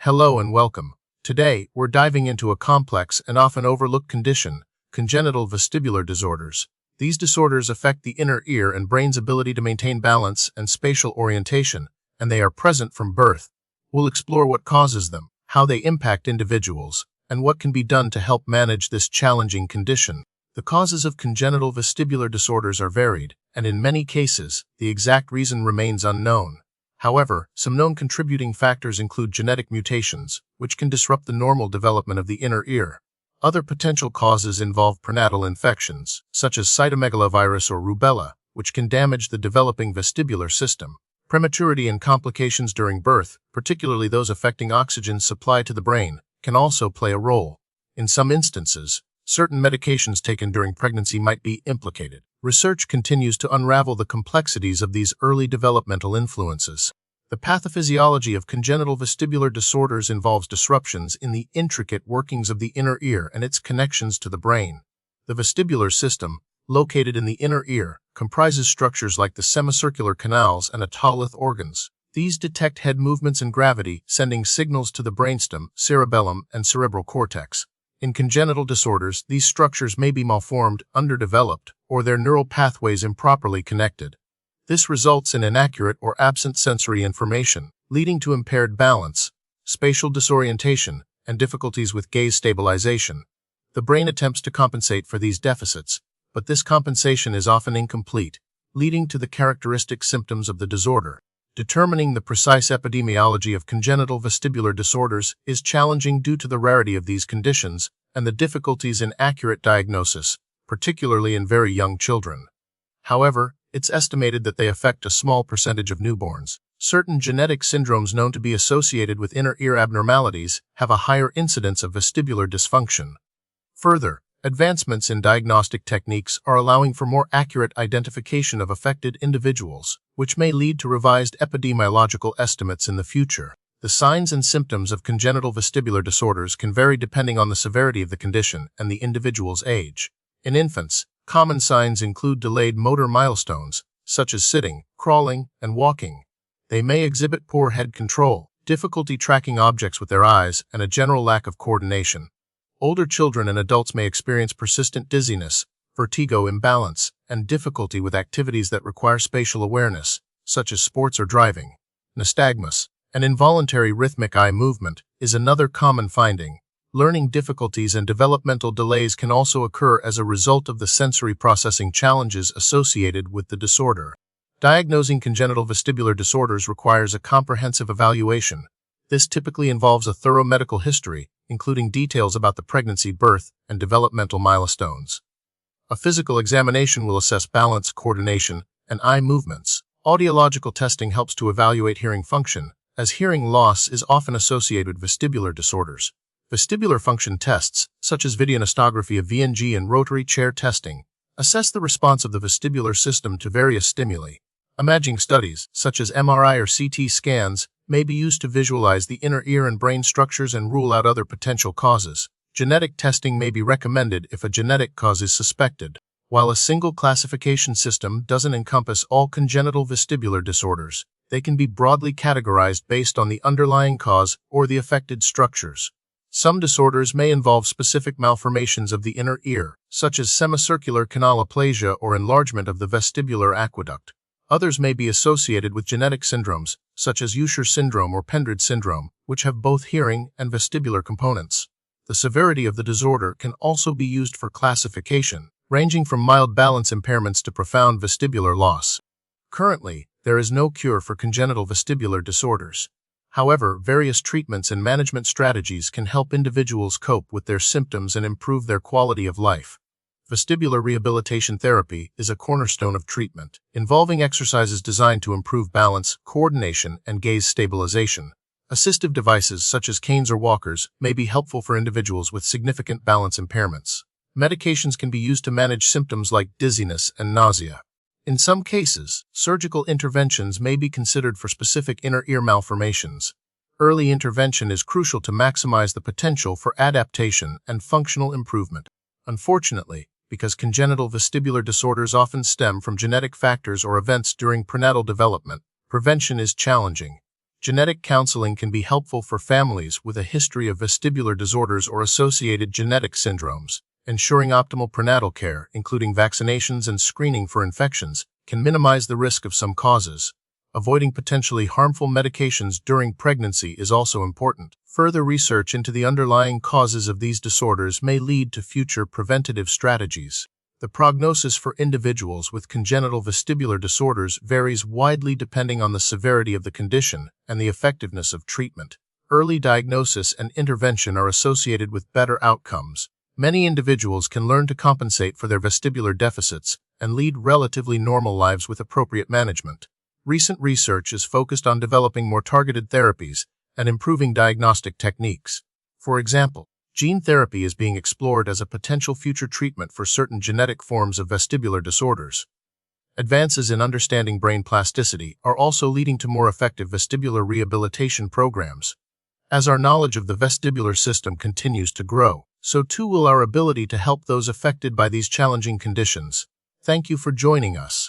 Hello and welcome. Today, we're diving into a complex and often overlooked condition, congenital vestibular disorders. These disorders affect the inner ear and brain's ability to maintain balance and spatial orientation, and they are present from birth. We'll explore what causes them, how they impact individuals, and what can be done to help manage this challenging condition. The causes of congenital vestibular disorders are varied, and in many cases, the exact reason remains unknown. However, some known contributing factors include genetic mutations, which can disrupt the normal development of the inner ear. Other potential causes involve prenatal infections, such as cytomegalovirus or rubella, which can damage the developing vestibular system. Prematurity and complications during birth, particularly those affecting oxygen supply to the brain, can also play a role. In some instances, certain medications taken during pregnancy might be implicated. Research continues to unravel the complexities of these early developmental influences. The pathophysiology of congenital vestibular disorders involves disruptions in the intricate workings of the inner ear and its connections to the brain. The vestibular system, located in the inner ear, comprises structures like the semicircular canals and otolith organs. These detect head movements and gravity, sending signals to the brainstem, cerebellum, and cerebral cortex. In congenital disorders, these structures may be malformed, underdeveloped, or their neural pathways improperly connected. This results in inaccurate or absent sensory information, leading to impaired balance, spatial disorientation, and difficulties with gaze stabilization. The brain attempts to compensate for these deficits, but this compensation is often incomplete, leading to the characteristic symptoms of the disorder. Determining the precise epidemiology of congenital vestibular disorders is challenging due to the rarity of these conditions and the difficulties in accurate diagnosis, particularly in very young children. However, it's estimated that they affect a small percentage of newborns. Certain genetic syndromes known to be associated with inner ear abnormalities have a higher incidence of vestibular dysfunction. Further, advancements in diagnostic techniques are allowing for more accurate identification of affected individuals, which may lead to revised epidemiological estimates in the future. The signs and symptoms of congenital vestibular disorders can vary depending on the severity of the condition and the individual's age. In infants, common signs include delayed motor milestones, such as sitting, crawling, and walking. They may exhibit poor head control, difficulty tracking objects with their eyes, and a general lack of coordination. Older children and adults may experience persistent dizziness, vertigo imbalance, and difficulty with activities that require spatial awareness, such as sports or driving. Nystagmus, an involuntary rhythmic eye movement, is another common finding. Learning difficulties and developmental delays can also occur as a result of the sensory processing challenges associated with the disorder. Diagnosing congenital vestibular disorders requires a comprehensive evaluation. This typically involves a thorough medical history, including details about the pregnancy, birth, and developmental milestones. A physical examination will assess balance, coordination, and eye movements. Audiological testing helps to evaluate hearing function, as hearing loss is often associated with vestibular disorders. Vestibular function tests, such as videonostography of VNG and rotary chair testing, assess the response of the vestibular system to various stimuli. Imaging studies, such as MRI or CT scans, may be used to visualize the inner ear and brain structures and rule out other potential causes. Genetic testing may be recommended if a genetic cause is suspected. While a single classification system doesn't encompass all congenital vestibular disorders, they can be broadly categorized based on the underlying cause or the affected structures. Some disorders may involve specific malformations of the inner ear, such as semicircular canal aplasia or enlargement of the vestibular aqueduct. Others may be associated with genetic syndromes, such as Usher syndrome or Pendred syndrome, which have both hearing and vestibular components. The severity of the disorder can also be used for classification, ranging from mild balance impairments to profound vestibular loss. Currently, there is no cure for congenital vestibular disorders. However, various treatments and management strategies can help individuals cope with their symptoms and improve their quality of life. Vestibular rehabilitation therapy is a cornerstone of treatment, involving exercises designed to improve balance, coordination, and gaze stabilization. Assistive devices such as canes or walkers may be helpful for individuals with significant balance impairments. Medications can be used to manage symptoms like dizziness and nausea. In some cases, surgical interventions may be considered for specific inner ear malformations. Early intervention is crucial to maximize the potential for adaptation and functional improvement. Unfortunately, because congenital vestibular disorders often stem from genetic factors or events during prenatal development, prevention is challenging. Genetic counseling can be helpful for families with a history of vestibular disorders or associated genetic syndromes. Ensuring optimal prenatal care, including vaccinations and screening for infections, can minimize the risk of some causes. Avoiding potentially harmful medications during pregnancy is also important. Further research into the underlying causes of these disorders may lead to future preventative strategies. The prognosis for individuals with congenital vestibular disorders varies widely depending on the severity of the condition and the effectiveness of treatment. Early diagnosis and intervention are associated with better outcomes. Many individuals can learn to compensate for their vestibular deficits and lead relatively normal lives with appropriate management. Recent research is focused on developing more targeted therapies and improving diagnostic techniques. For example, gene therapy is being explored as a potential future treatment for certain genetic forms of vestibular disorders. Advances in understanding brain plasticity are also leading to more effective vestibular rehabilitation programs. As our knowledge of the vestibular system continues to grow, so too will our ability to help those affected by these challenging conditions. Thank you for joining us.